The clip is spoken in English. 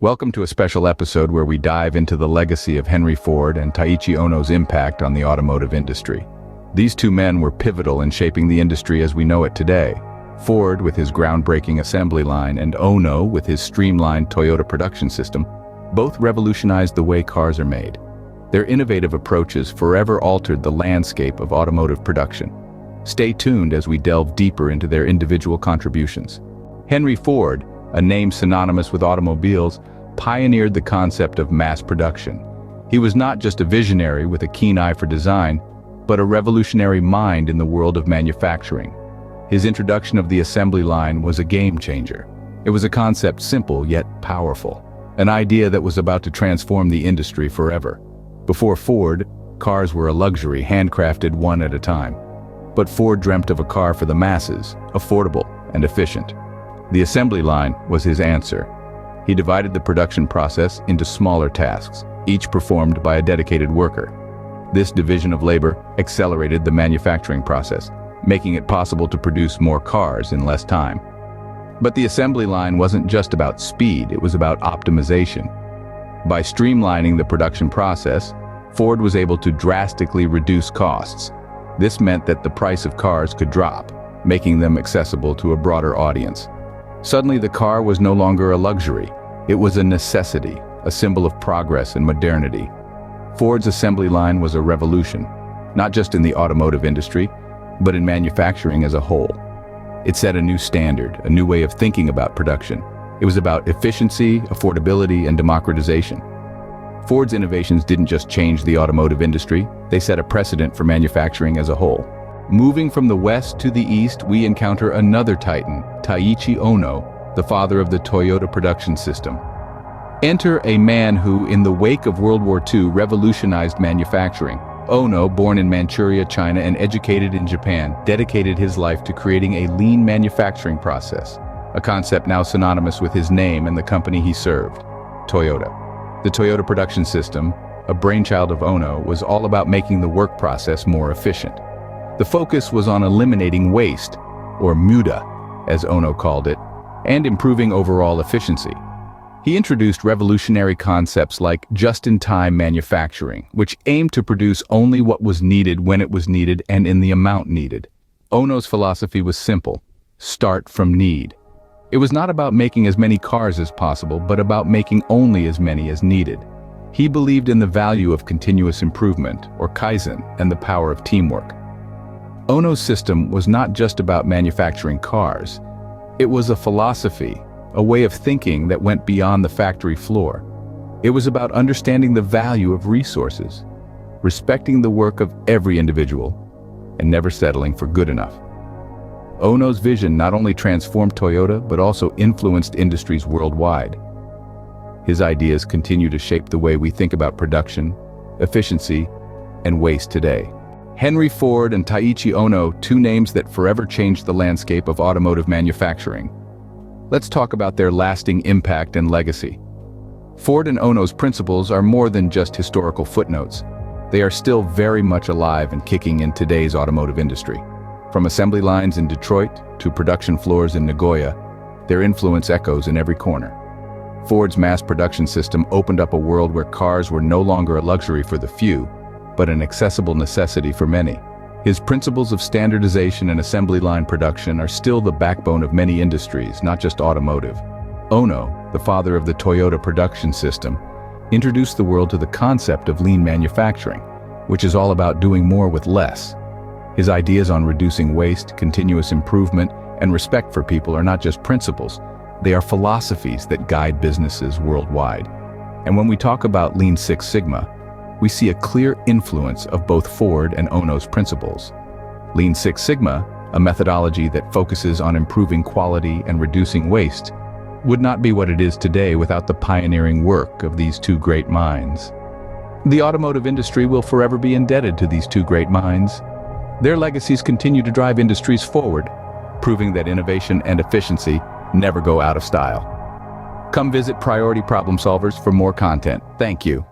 Welcome to a special episode where we dive into the legacy of Henry Ford and Taiichi Ohno's impact on the automotive industry. These two men were pivotal in shaping the industry as we know it today. Ford with his groundbreaking assembly line and Ohno with his streamlined Toyota production system both revolutionized the way cars are made. Their innovative approaches forever altered the landscape of automotive production. Stay tuned as we delve deeper into their individual contributions. Henry Ford, a name synonymous with automobiles, pioneered the concept of mass production. He was not just a visionary with a keen eye for design, but a revolutionary mind in the world of manufacturing. His introduction of the assembly line was a game changer. It was a concept simple yet powerful, an idea that was about to transform the industry forever. Before Ford, cars were a luxury, handcrafted one at a time. But Ford dreamt of a car for the masses, affordable and efficient. The assembly line was his answer. He divided the production process into smaller tasks, each performed by a dedicated worker. This division of labor accelerated the manufacturing process, making it possible to produce more cars in less time. But the assembly line wasn't just about speed, it was about optimization. By streamlining the production process, Ford was able to drastically reduce costs. This meant that the price of cars could drop, making them accessible to a broader audience. Suddenly, the car was no longer a luxury. It was a necessity, a symbol of progress and modernity. Ford's assembly line was a revolution, not just in the automotive industry, but in manufacturing as a whole. It set a new standard, a new way of thinking about production. It was about efficiency, affordability, and democratization. Ford's innovations didn't just change the automotive industry, they set a precedent for manufacturing as a whole. Moving from the west to the east, we encounter another titan, Taiichi Ohno, the father of the Toyota production system. Enter a man who, in the wake of World War II, revolutionized manufacturing. Ohno, born in Manchuria, China, and educated in Japan, dedicated his life to creating a lean manufacturing process, a concept now synonymous with his name and the company he served, Toyota. The Toyota production system, a brainchild of Ohno, was all about making the work process more efficient. The focus was on eliminating waste, or muda, as Ohno called it, and improving overall efficiency. He introduced revolutionary concepts like just-in-time manufacturing, which aimed to produce only what was needed when it was needed and in the amount needed. Ohno's philosophy was simple: start from need. It was not about making as many cars as possible, but about making only as many as needed. He believed in the value of continuous improvement, or Kaizen, and the power of teamwork. Ohno's system was not just about manufacturing cars. It was a philosophy, a way of thinking that went beyond the factory floor. It was about understanding the value of resources, respecting the work of every individual, and never settling for good enough. Ohno's vision not only transformed Toyota, but also influenced industries worldwide. His ideas continue to shape the way we think about production, efficiency, and waste today. Henry Ford and Taiichi Ohno, two names that forever changed the landscape of automotive manufacturing. Let's talk about their lasting impact and legacy. Ford and Ohno's principles are more than just historical footnotes. They are still very much alive and kicking in today's automotive industry. From assembly lines in Detroit to production floors in Nagoya, their influence echoes in every corner. Ford's mass production system opened up a world where cars were no longer a luxury for the few, but an accessible necessity for many. His principles of standardization and assembly line production are still the backbone of many industries, not just automotive. Ohno, the father of the Toyota production system, introduced the world to the concept of lean manufacturing, which is all about doing more with less. His ideas on reducing waste, continuous improvement, and respect for people are not just principles, they are philosophies that guide businesses worldwide. And when we talk about Lean Six Sigma, we see a clear influence of both Ford and Ohno's principles. Lean Six Sigma, a methodology that focuses on improving quality and reducing waste, would not be what it is today without the pioneering work of these two great minds. The automotive industry will forever be indebted to these two great minds. Their legacies continue to drive industries forward, proving that innovation and efficiency never go out of style. Come visit Priority Problem Solvers for more content. Thank you.